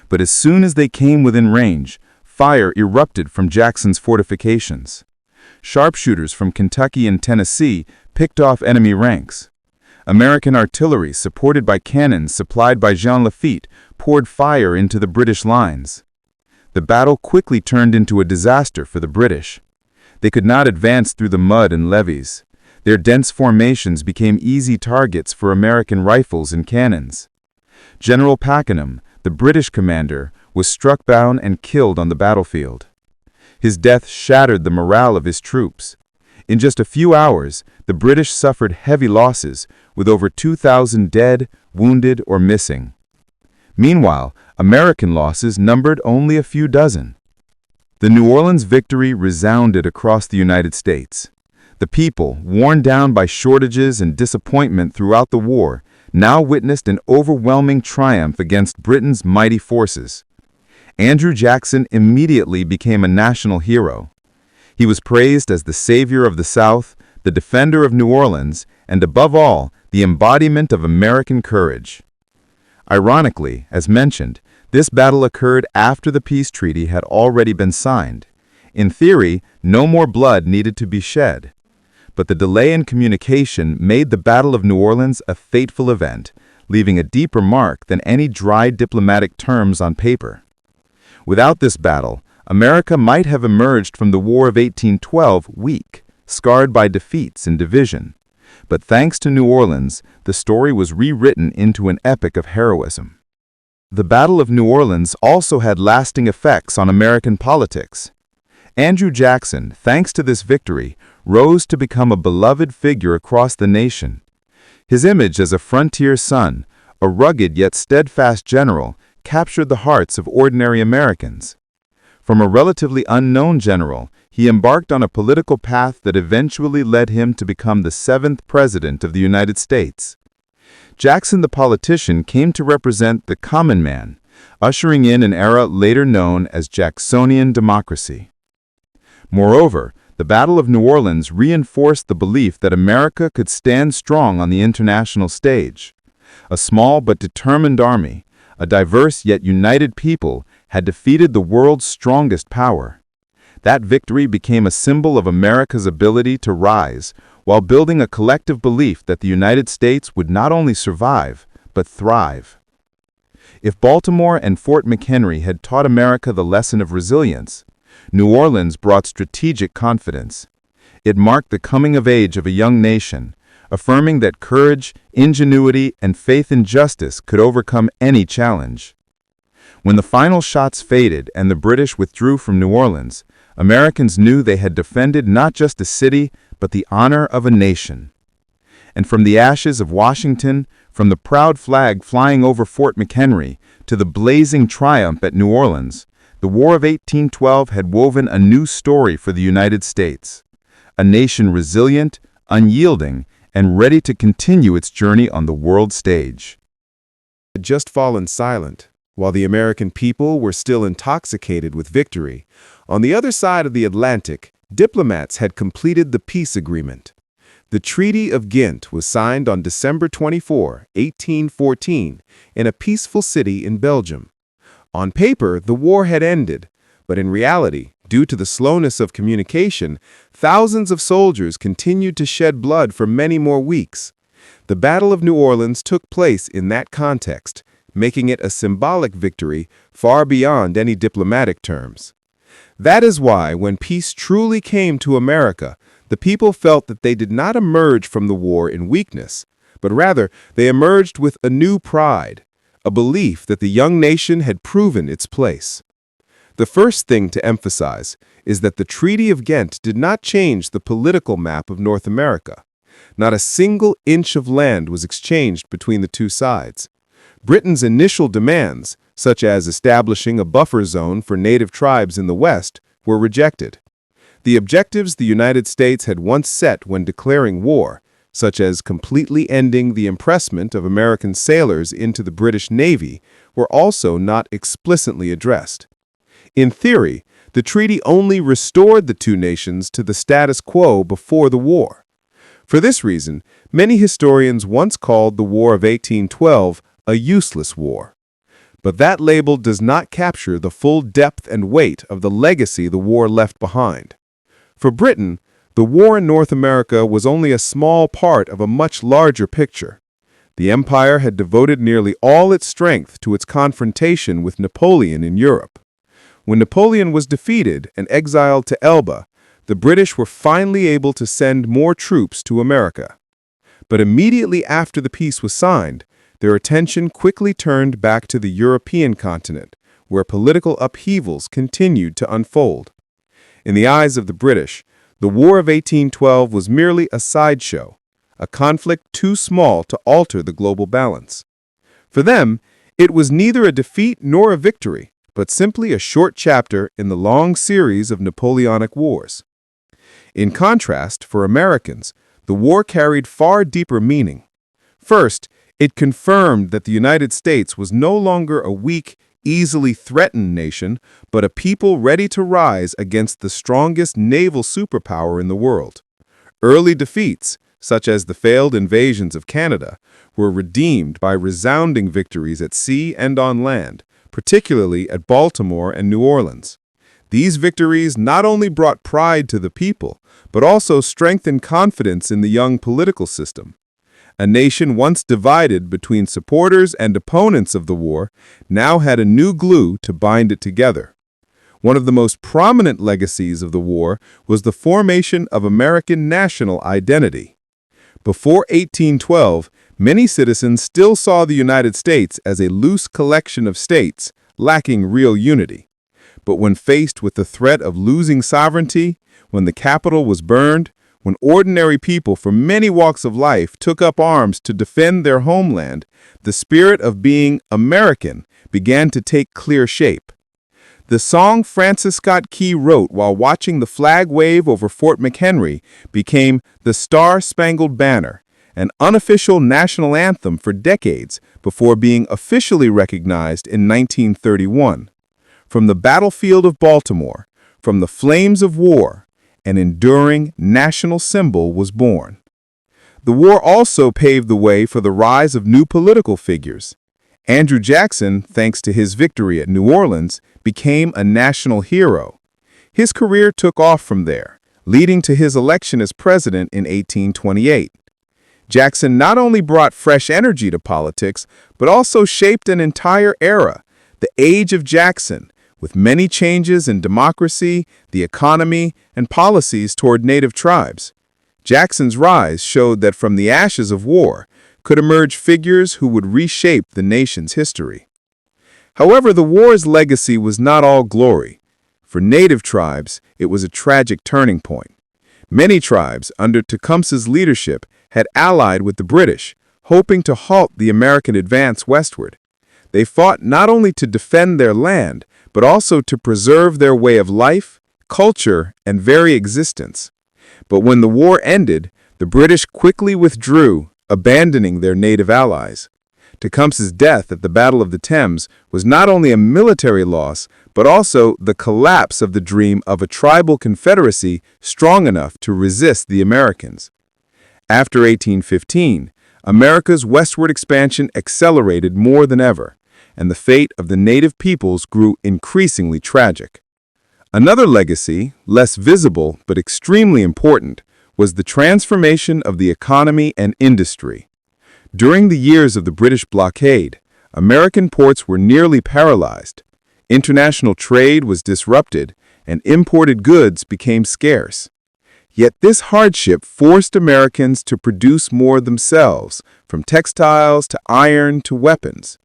But as soon as they came within range, fire erupted from Jackson's fortifications. Sharpshooters from Kentucky and Tennessee picked off enemy ranks. American artillery, supported by cannons supplied by Jean Lafitte, poured fire into the British lines. The battle quickly turned into a disaster for the British. They could not advance through the mud and levees. Their dense formations became easy targets for American rifles and cannons. General Pakenham, the British commander, was struck down and killed on the battlefield. His death shattered the morale of his troops. In just a few hours, the British suffered heavy losses, with over 2,000 dead, wounded, or missing. Meanwhile, American losses numbered only a few dozen. The New Orleans victory resounded across the United States. The people, worn down by shortages and disappointment throughout the war, now witnessed an overwhelming triumph against Britain's mighty forces. Andrew Jackson immediately became a national hero. He was praised as the savior of the South, the defender of New Orleans, and above all, the embodiment of American courage. Ironically, as mentioned, this battle occurred after the peace treaty had already been signed. In theory, no more blood needed to be shed. But the delay in communication made the Battle of New Orleans a fateful event, leaving a deeper mark than any dry diplomatic terms on paper. Without this battle, America might have emerged from the War of 1812 weak, scarred by defeats and division. But thanks to New Orleans, the story was rewritten into an epic of heroism. The Battle of New Orleans also had lasting effects on American politics. Andrew Jackson, thanks to this victory, rose to become a beloved figure across the nation. His image as a frontier son, a rugged yet steadfast general, captured the hearts of ordinary Americans. From a relatively unknown general, he embarked on a political path that eventually led him to become the 7th President of the United States. Jackson the politician came to represent the common man, ushering in an era later known as Jacksonian democracy. Moreover, the Battle of New Orleans reinforced the belief that America could stand strong on the international stage. A small but determined army, a diverse yet united people, had defeated the world's strongest power. That victory became a symbol of America's ability to rise, while building a collective belief that the United States would not only survive, but thrive. If Baltimore and Fort McHenry had taught America the lesson of resilience, New Orleans brought strategic confidence. It marked the coming of age of a young nation, affirming that courage, ingenuity, and faith in justice could overcome any challenge. When the final shots faded and the British withdrew from New Orleans, Americans knew they had defended not just a city, but the honor of a nation. And from the ashes of Washington, from the proud flag flying over Fort McHenry, to the blazing triumph at New Orleans, the War of 1812 had woven a new story for the United States. A nation resilient, unyielding, and ready to continue its journey on the world stage. It had just fallen silent, while the American people were still intoxicated with victory. On the other side of the Atlantic, diplomats had completed the peace agreement. The Treaty of Ghent was signed on December 24, 1814, in a peaceful city in Belgium. On paper, the war had ended, but in reality, Due to the slowness of communication, thousands of soldiers continued to shed blood for many more weeks. The Battle of New Orleans took place in that context, making it a symbolic victory far beyond any diplomatic terms. That is why, when peace truly came to America, the people felt that they did not emerge from the war in weakness, but rather they emerged with a new pride, a belief that the young nation had proven its place. The first thing to emphasize is that the Treaty of Ghent did not change the political map of North America. Not a single inch of land was exchanged between the two sides. Britain's initial demands, such as establishing a buffer zone for native tribes in the West, were rejected. The objectives the United States had once set when declaring war, such as completely ending the impressment of American sailors into the British Navy, were also not explicitly addressed. In theory, the treaty only restored the two nations to the status quo before the war. For this reason, many historians once called the War of 1812 a useless war. But that label does not capture the full depth and weight of the legacy the war left behind. For Britain, the war in North America was only a small part of a much larger picture. The empire had devoted nearly all its strength to its confrontation with Napoleon in Europe. When Napoleon was defeated and exiled to Elba, the British were finally able to send more troops to America. But immediately after the peace was signed, their attention quickly turned back to the European continent, where political upheavals continued to unfold. In the eyes of the British, the War of 1812 was merely a sideshow, a conflict too small to alter the global balance. For them, it was neither a defeat nor a victory, but simply a short chapter in the long series of Napoleonic wars. In contrast, for Americans, the war carried far deeper meaning. First, it confirmed that the United States was no longer a weak, easily threatened nation, but a people ready to rise against the strongest naval superpower in the world. Early defeats, such as the failed invasions of Canada, were redeemed by resounding victories at sea and on land, particularly at Baltimore and New Orleans. These victories not only brought pride to the people, but also strengthened confidence in the young political system. A nation once divided between supporters and opponents of the war now had a new glue to bind it together. One of the most prominent legacies of the war was the formation of American national identity. Before 1812, many citizens still saw the United States as a loose collection of states, lacking real unity. But when faced with the threat of losing sovereignty, when the capital was burned, when ordinary people from many walks of life took up arms to defend their homeland, the spirit of being American began to take clear shape. The song Francis Scott Key wrote while watching the flag wave over Fort McHenry became the Star-Spangled Banner, an unofficial national anthem for decades before being officially recognized in 1931. From the battlefield of Baltimore, from the flames of war, an enduring national symbol was born. The war also paved the way for the rise of new political figures. Andrew Jackson, thanks to his victory at New Orleans, became a national hero. His career took off from there, leading to his election as president in 1828. Jackson not only brought fresh energy to politics, but also shaped an entire era, the Age of Jackson, with many changes in democracy, the economy, and policies toward native tribes. Jackson's rise showed that from the ashes of war could emerge figures who would reshape the nation's history. However, the war's legacy was not all glory. For native tribes, it was a tragic turning point. Many tribes, under Tecumseh's leadership, had allied with the British, hoping to halt the American advance westward. They fought not only to defend their land, but also to preserve their way of life, culture, and very existence. But when the war ended, the British quickly withdrew, abandoning their native allies. Tecumseh's death at the Battle of the Thames was not only a military loss, but also the collapse of the dream of a tribal confederacy strong enough to resist the Americans. After 1815, America's westward expansion accelerated more than ever, and the fate of the native peoples grew increasingly tragic. Another legacy, less visible but extremely important, was the transformation of the economy and industry. During the years of the British blockade, American ports were nearly paralyzed. International trade was disrupted, and imported goods became scarce. Yet this hardship forced Americans to produce more themselves, from textiles to iron to weapons.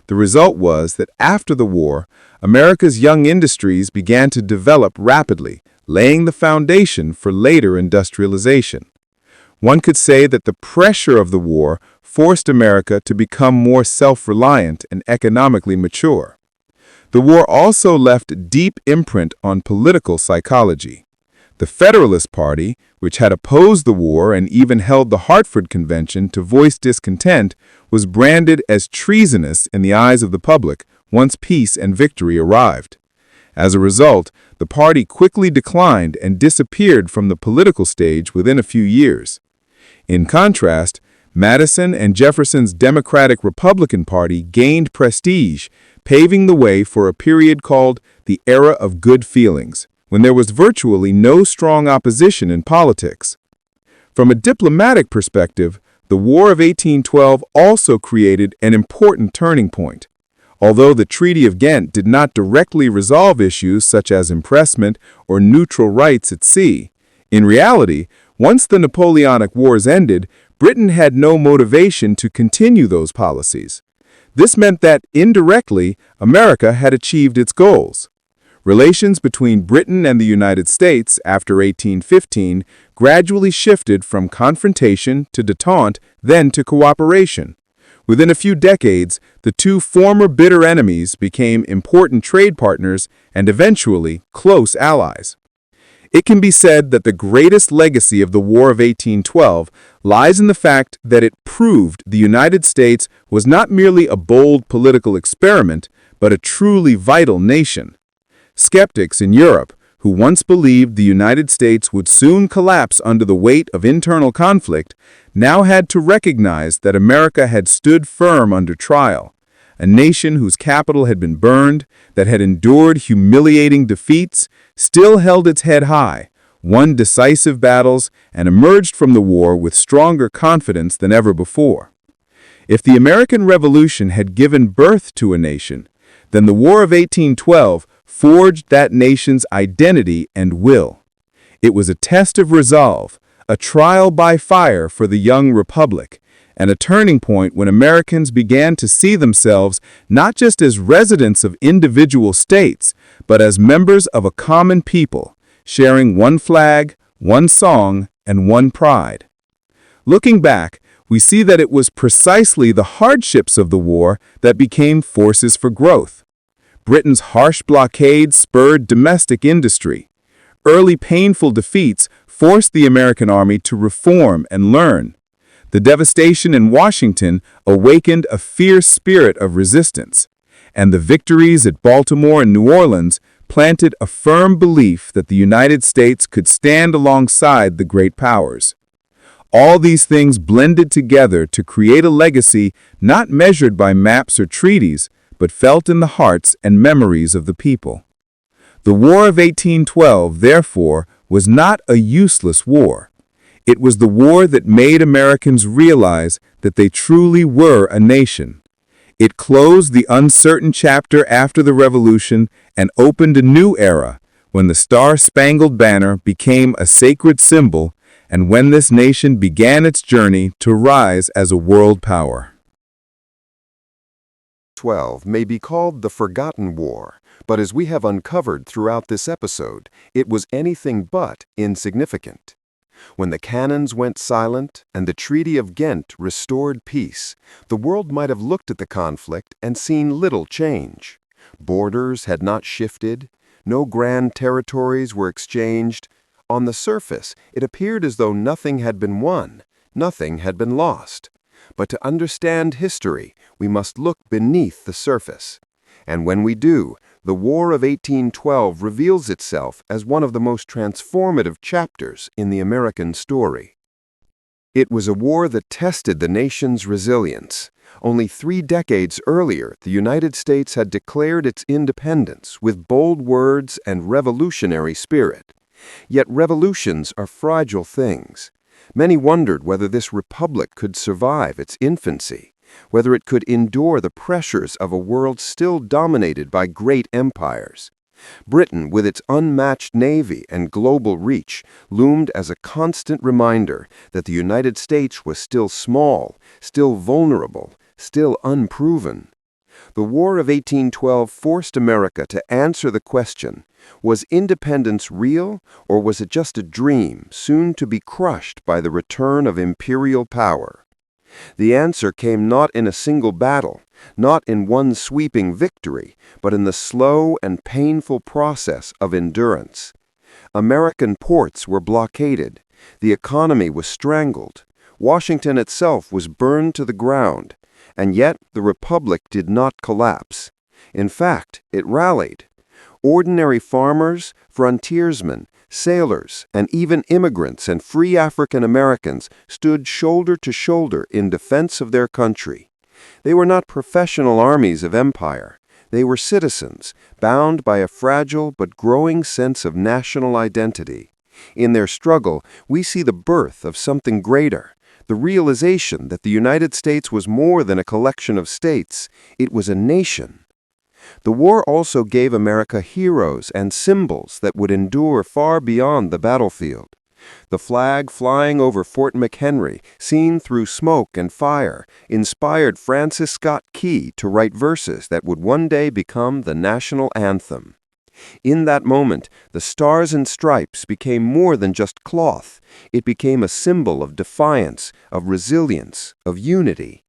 The result was that after the war, America's young industries began to develop rapidly, laying the foundation for later industrialization. One could say that the pressure of the war forced America to become more self-reliant and economically mature. The war also left a deep imprint on political psychology. The Federalist Party, which had opposed the war and even held the Hartford Convention to voice discontent, was branded as treasonous in the eyes of the public once peace and victory arrived. As a result, the party quickly declined and disappeared from the political stage within a few years. In contrast, Madison and Jefferson's Democratic-Republican Party gained prestige, paving the way for a period called the Era of Good Feelings, when there was virtually no strong opposition in politics. From a diplomatic perspective, the War of 1812 also created an important turning point. Although the Treaty of Ghent did not directly resolve issues such as impressment or neutral rights at sea, in reality, once the Napoleonic Wars ended, Britain had no motivation to continue those policies. This meant that, indirectly, America had achieved its goals. Relations between Britain and the United States after 1815 gradually shifted from confrontation to détente, then to cooperation. Within a few decades, the two former bitter enemies became important trade partners and eventually close allies. It can be said that the greatest legacy of the War of 1812 lies in the fact that it proved the United States was not merely a bold political experiment, but a truly vital nation. Skeptics in Europe, who once believed the United States would soon collapse under the weight of internal conflict, now had to recognize that America had stood firm under trial. A nation whose capital had been burned, that had endured humiliating defeats, still held its head high, won decisive battles, and emerged from the war with stronger confidence than ever before. If the American Revolution had given birth to a nation, then the War of 1812 forged that nation's identity and will. It was a test of resolve, a trial by fire for the young republic, and a turning point when Americans began to see themselves not just as residents of individual states, but as members of a common people, sharing one flag, one song, and one pride. Looking back, we see that it was precisely the hardships of the war that became forces for growth. Britain's harsh blockade spurred domestic industry. Early painful defeats forced the American army to reform and learn. The devastation in Washington awakened a fierce spirit of resistance, and the victories at Baltimore and New Orleans planted a firm belief that the United States could stand alongside the great powers. All these things blended together to create a legacy not measured by maps or treaties, but felt in the hearts and memories of the people. The War of 1812, therefore, was not a useless war. It was the war that made Americans realize that they truly were a nation. It closed the uncertain chapter after the Revolution and opened a new era, when the Star-Spangled Banner became a sacred symbol and when this nation began its journey to rise as a world power. 12 may be called the Forgotten War, but as we have uncovered throughout this episode, it was anything but insignificant. When the cannons went silent and the Treaty of Ghent restored peace, the world might have looked at the conflict and seen little change. Borders had not shifted, no grand territories were exchanged. On the surface, it appeared as though nothing had been won, nothing had been lost. But to understand history, we must look beneath the surface. And when we do, the War of 1812 reveals itself as one of the most transformative chapters in the American story. It was a war that tested the nation's resilience. Only 3 decades earlier, the United States had declared its independence with bold words and revolutionary spirit. Yet revolutions are fragile things. Many wondered whether this republic could survive its infancy, whether it could endure the pressures of a world still dominated by great empires. Britain, with its unmatched navy and global reach, loomed as a constant reminder that the United States was still small, still vulnerable, still unproven. The War of 1812 forced America to answer the question, was independence real, or was it just a dream soon to be crushed by the return of imperial power? The answer came not in a single battle, not in one sweeping victory, but in the slow and painful process of endurance. American ports were blockaded, the economy was strangled, Washington itself was burned to the ground, and yet the Republic did not collapse. In fact, it rallied. Ordinary farmers, frontiersmen, sailors, and even immigrants and free African Americans stood shoulder to shoulder in defense of their country. They were not professional armies of empire. They were citizens, bound by a fragile but growing sense of national identity. In their struggle, we see the birth of something greater, the realization that the United States was more than a collection of states, it was a nation. The war also gave America heroes and symbols that would endure far beyond the battlefield. The flag flying over Fort McHenry, seen through smoke and fire, inspired Francis Scott Key to write verses that would one day become the national anthem. In that moment, the Stars and Stripes became more than just cloth. It became a symbol of defiance, of resilience, of unity.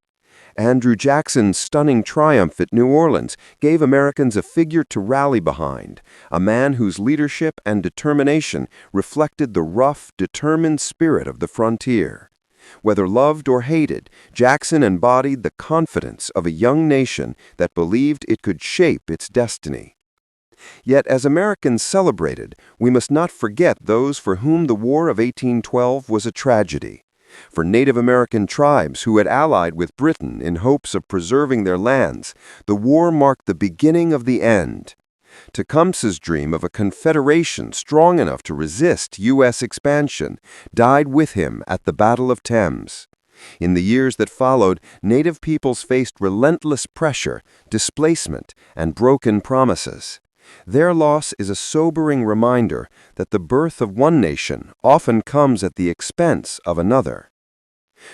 Andrew Jackson's stunning triumph at New Orleans gave Americans a figure to rally behind, a man whose leadership and determination reflected the rough, determined spirit of the frontier. Whether loved or hated, Jackson embodied the confidence of a young nation that believed it could shape its destiny. Yet as Americans celebrated, we must not forget those for whom the War of 1812 was a tragedy. For Native American tribes who had allied with Britain in hopes of preserving their lands, the war marked the beginning of the end. Tecumseh's dream of a confederation strong enough to resist U.S. expansion died with him at the Battle of Thames. In the years that followed, Native peoples faced relentless pressure, displacement, and broken promises. Their loss is a sobering reminder that the birth of one nation often comes at the expense of another.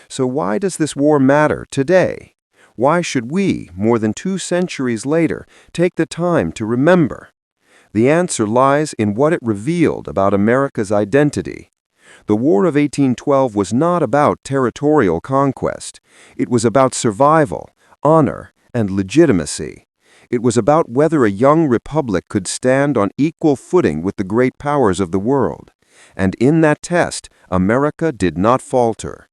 So why does this war matter today? Why should we, more than 2 centuries later, take the time to remember? The answer lies in what it revealed about America's identity. The War of 1812 was not about territorial conquest. It was about survival, honor, and legitimacy. It was about whether a young republic could stand on equal footing with the great powers of the world. And in that test, America did not falter.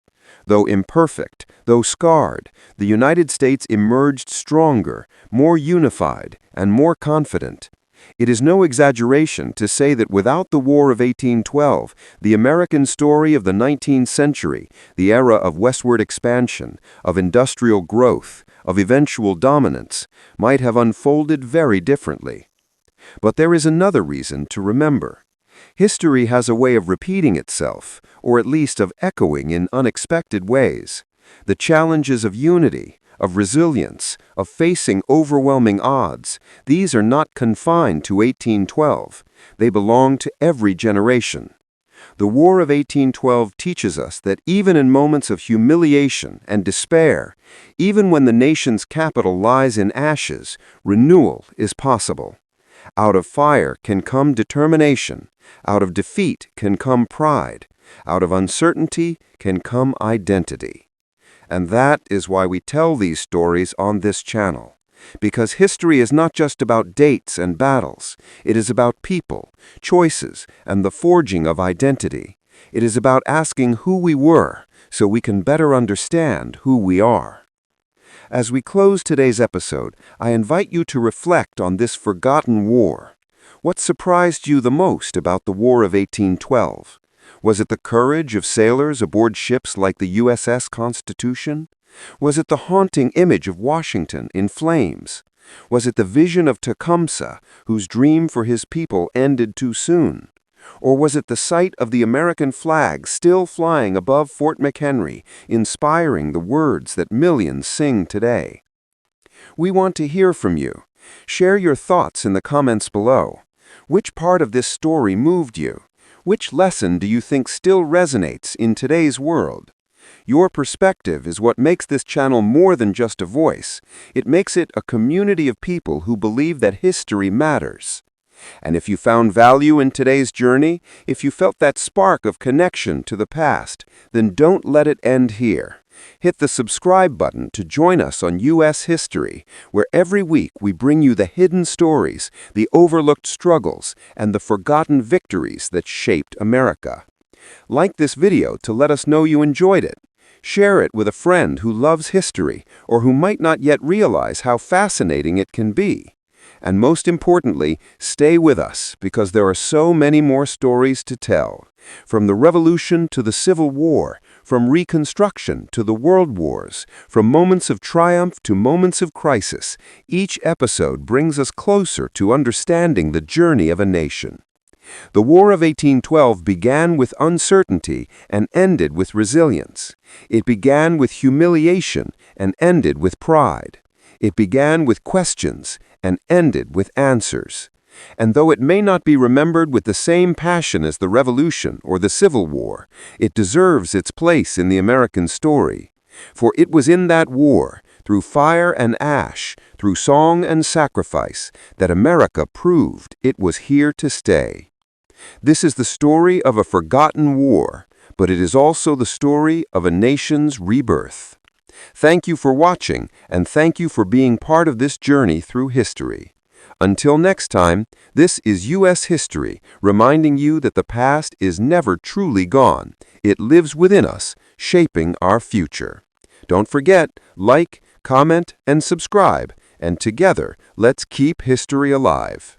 Though imperfect, though scarred, the United States emerged stronger, more unified, and more confident. It is no exaggeration to say that without the War of 1812, the American story of the 19th century, the era of westward expansion, of industrial growth, of eventual dominance, might have unfolded very differently. But there is another reason to remember. History has a way of repeating itself, or at least of echoing in unexpected ways. The challenges of unity, of resilience, of facing overwhelming odds, these are not confined to 1812. They belong to every generation. The War of 1812 teaches us that even in moments of humiliation and despair, even when the nation's capital lies in ashes, renewal is possible. Out of fire can come determination. Out of defeat can come pride. Out of uncertainty can come identity. And that is why we tell these stories on this channel. Because history is not just about dates and battles. It is about people, choices, and the forging of identity. It is about asking who we were so we can better understand who we are. As we close today's episode, I invite you to reflect on this forgotten war. What surprised you the most about the War of 1812? Was it the courage of sailors aboard ships like the USS Constitution? Was it the haunting image of Washington in flames? Was it the vision of Tecumseh, whose dream for his people ended too soon? Or was it the sight of the American flag still flying above Fort McHenry, inspiring the words that millions sing today? We want to hear from you. Share your thoughts in the comments below. Which part of this story moved you? Which lesson do you think still resonates in today's world? Your perspective is what makes this channel more than just a voice. It makes it a community of people who believe that history matters. And if you found value in today's journey, if you felt that spark of connection to the past, then don't let it end here. Hit the subscribe button to join us on U.S. History, where every week we bring you the hidden stories, the overlooked struggles, and the forgotten victories that shaped America. Like this video to let us know you enjoyed it. Share it with a friend who loves history or who might not yet realize how fascinating it can be. And most importantly, stay with us because there are so many more stories to tell. From the Revolution to the Civil War, from Reconstruction to the World Wars, from moments of triumph to moments of crisis, each episode brings us closer to understanding the journey of a nation. The War of 1812 began with uncertainty and ended with resilience. It began with humiliation and ended with pride. It began with questions and ended with answers. And though it may not be remembered with the same passion as the Revolution or the Civil War, it deserves its place in the American story. For it was in that war, through fire and ash, through song and sacrifice, that America proved it was here to stay. This is the story of a forgotten war, but it is also the story of a nation's rebirth. Thank you for watching, and thank you for being part of this journey through history. Until next time, this is U.S. History, reminding you that the past is never truly gone. It lives within us, shaping our future. Don't forget, like, comment, and subscribe, and together, let's keep history alive.